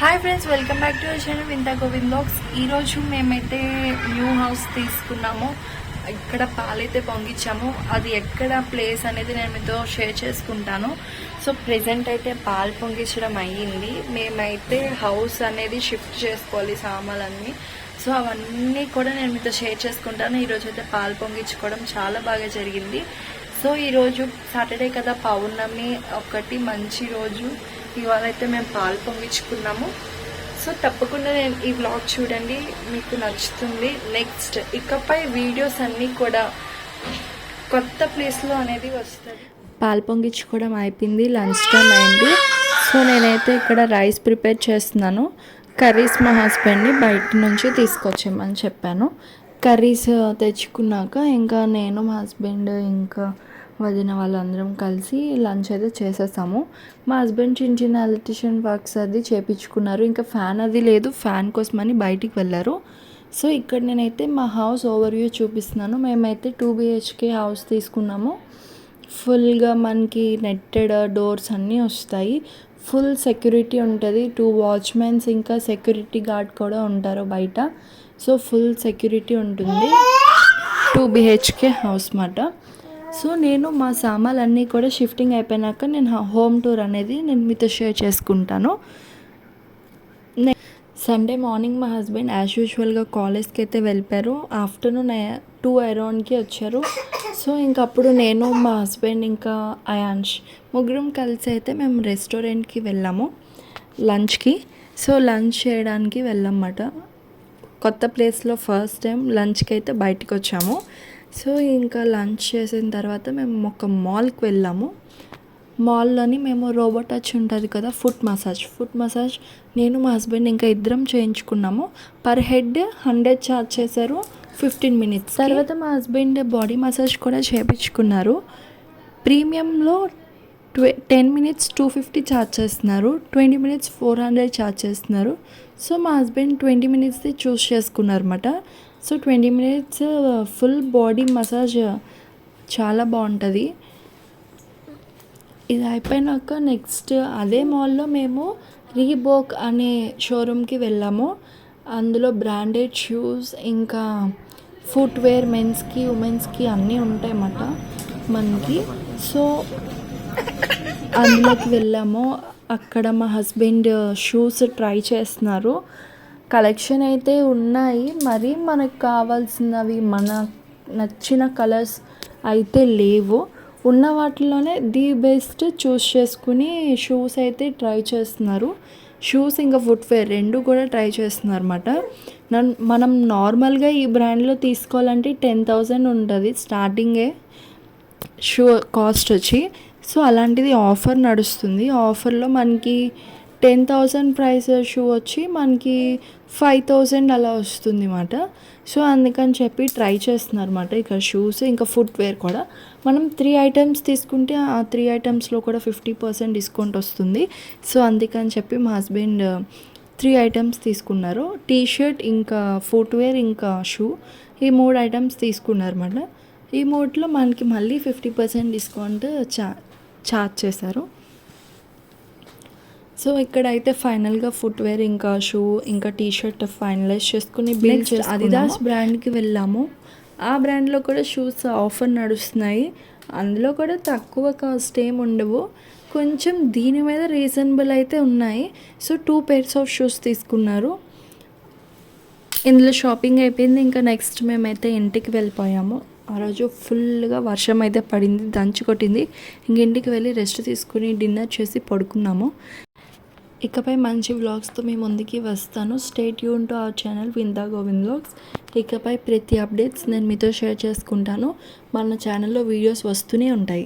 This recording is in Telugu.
Hi friends, welcome back to our channel Vintha Govind vlogs. ఈరోజు మేమైతే న్యూ హౌస్ తీసుకున్నాము. ఇక్కడ పాలైతే పొంగిచ్చాము. అది ఎక్కడ ప్లేస్ అనేది నేను మీతో షేర్ చేసుకుంటాను. సో ప్రెజెంట్ అయితే పాలు పొంగించడం అయ్యింది. మేమైతే హౌస్ అనేది షిఫ్ట్ చేసుకోవాలి సామాన్లన్నీ. సో అవన్నీ కూడా నేను మీతో షేర్ చేసుకుంటాను. ఈరోజు అయితే పాలు పొంగించుకోవడం చాలా బాగా జరిగింది. సో ఈరోజు సాటర్డే కదా, పౌర్ణమి ఒకటి మంచి రోజు. ఇవాళ అయితే మేము పాలు పొంగించుకున్నాము. సో తప్పకుండా నేను ఈ వ్లాగ్ చూడండి, మీకు నచ్చుతుంది. నెక్స్ట్ ఇకపై వీడియోస్ అన్నీ కూడా కొత్త ప్లేస్లో అనేది వస్తుంది. పాలు పొంగించుకోవడం అయిపోయింది, లంచ్ టైం అయింది. సో నేనైతే ఇక్కడ రైస్ ప్రిపేర్ చేస్తున్నాను. కర్రీస్ మా హస్బెండ్ని బయట నుంచి తీసుకొచ్చామని చెప్పాను. కర్రీస్ తెచ్చుకున్నాక ఇంకా నేను మా హస్బెండ్ ఇంకా వదిన వాళ్ళందరం కలిసి లంచ్ అయితే చేసేసాము. మా హస్బెండ్ చిన్న చిన్న ఎలక్ట్రిషియన్ వర్క్స్ అది చేపించుకున్నారు. ఇంకా ఫ్యాన్ అది లేదు, ఫ్యాన్ కోసమని బయటికి వెళ్ళారు. సో ఇక్కడ నేనైతే మా హౌస్ ఓవర్వ్యూ చూపిస్తున్నాను. మేమైతే 2 BHK హౌస్ తీసుకున్నాము. ఫుల్గా మనకి నెట్టెడ్ డోర్స్ అన్నీ వస్తాయి. ఫుల్ సెక్యూరిటీ ఉంటుంది. 2 వాచ్మెన్స్ ఇంకా సెక్యూరిటీ గార్డ్ కూడా ఉంటారు బయట. సో ఫుల్ సెక్యూరిటీ ఉంటుంది. 2 BHK హౌస్ మాట. సో నేను మా సామాన్లన్నీ కూడా షిఫ్టింగ్ అయిపోయినాక నేను హోమ్ టూర్ అనేది నేను మీతో షేర్ చేసుకుంటాను. సండే మార్నింగ్ మా హస్బెండ్ యాజ్ యూజువల్గా కాలేజ్కి అయితే వెళ్ళిపోయారు. ఆఫ్టర్నూన్ 2 అరౌండ్కి వచ్చారు. సో ఇంకప్పుడు నేను మా హస్బెండ్ ఇంకా అయాన్ష్ ముగ్గురం కలిసి అయితే మేము రెస్టారెంట్కి వెళ్ళాము లంచ్కి. సో లంచ్ చేయడానికి వెళ్ళామన్నమాట. కొత్త ప్లేస్లో ఫస్ట్ టైం లంచ్కి అయితే బయటకు వచ్చాము. సో ఇంకా లంచ్ చేసిన తర్వాత మేము ఒక మాల్కి వెళ్ళాము. మాల్లోని మేము రోబో టచ్ ఉంటుంది కదా, ఫుట్ మసాజ్ నేను మా హస్బెండ్ ఇంకా ఇద్దరం చేయించుకున్నాము. పర్ హెడ్ 100 ఛార్జ్ చేశారు 15 minutes. తర్వాత మా హస్బెండ్ బాడీ మసాజ్ కూడా చేయించుకున్నారు. ప్రీమియంలో 10 minutes 250 ఛార్జ్ చేస్తున్నారు, 20 minutes 400 ఛార్జ్ చేస్తున్నారు. సో మా హస్బెండ్ 20 minutesది చూస్ చేసుకున్నారు అన్నమాట. So 20 minutes full body massage చాలా బాగుంటుంది. ఇది అయిపోయినాక నెక్స్ట్ అదే మాల్లో మేము రీబోక్ అనే షోరూమ్కి వెళ్ళాము. అందులో బ్రాండెడ్ షూస్ ఇంకా ఫుట్వేర్ మెన్స్కి ఉమెన్స్కి అన్నీ ఉంటాయన్నమాట మనకి. సో అందులోకి వెళ్ళాము. అక్కడ మా హస్బెండ్ షూస్ ట్రై చేస్తున్నారు. కలెక్షన్ అయితే ఉన్నాయి, మరి మనకు కావాల్సినవి మన నచ్చిన కలర్స్ అయితే లేవు. ఉన్న వాటిలోనే ది బెస్ట్ చూస్ చేసుకుని షూస్ అయితే ట్రై చేస్తున్నారు. షూస్ ఇంకా ఫుట్వేర్ రెండు కూడా ట్రై చేస్తున్నారు అన్నమాట. మనం నార్మల్గా ఈ బ్రాండ్లో తీసుకోవాలంటే 10,000 ఉంటుంది స్టార్టింగే షూ కాస్ట్ వచ్చి. సో అలాంటిది ఆఫర్ నడుస్తుంది. ఆఫర్లో మనకి 10,000 ప్రైస్ షూ వచ్చి మనకి 5,000 అలా వస్తుంది అన్నమాట. సో అందుకని చెప్పి ట్రై చేస్తున్నారు అన్నమాట ఇక్కడ షూస్ ఇంకా ఫుట్వేర్ కూడా. మనం 3 items తీసుకుంటే ఆ 3 itemsలో కూడా 50% డిస్కౌంట్ వస్తుంది. సో అందుకని చెప్పి మా హస్బెండ్ 3 items తీసుకున్నారు. టీషర్ట్ ఇంకా ఫుట్వేర్ ఇంకా షూ, ఈ 3 items తీసుకున్నారు అన్నమాట. ఈ 3లో మనకి మళ్ళీ 50% డిస్కౌంట్ ఛార్జ్ చేశారు. సో ఇక్కడైతే ఫైనల్గా ఫుట్వేర్ ఇంకా షూ ఇంకా టీషర్ట్ ఫైనలైజ్ చేసుకుని బిల్ చేసి అడిదాస్ బ్రాండ్కి వెళ్ళాము. ఆ బ్రాండ్లో కూడా షూస్ ఆఫర్ నడుస్తున్నాయి. అందులో కూడా తక్కువ కాస్ట్ ఏమి ఉండవు, కొంచెం దీని మీద రీజనబుల్ అయితే ఉన్నాయి. సో 2 pairs ఆఫ్ షూస్ తీసుకున్నారు. ఇందులో షాపింగ్ అయిపోయింది. ఇంకా నెక్స్ట్ మేమైతే ఇంటికి వెళ్ళిపోయాము. ఆ రోజు ఫుల్గా వర్షం అయితే పడింది, దంచి కొట్టింది. ఇంక ఇంటికి వెళ్ళి రెస్ట్ తీసుకుని డిన్నర్ చేసి పడుకున్నాము. ఇకపై మంచి వ్లాగ్స్తో మీ ముందుకి వస్తాను. Stay tune to our channel Vintha Govind vlogs. ఇకపై ప్రతి అప్డేట్స్ నేను మీతో షేర్ చేసుకుంటాను. మన ఛానల్లో వీడియోస్ వస్తూనే ఉంటాయి.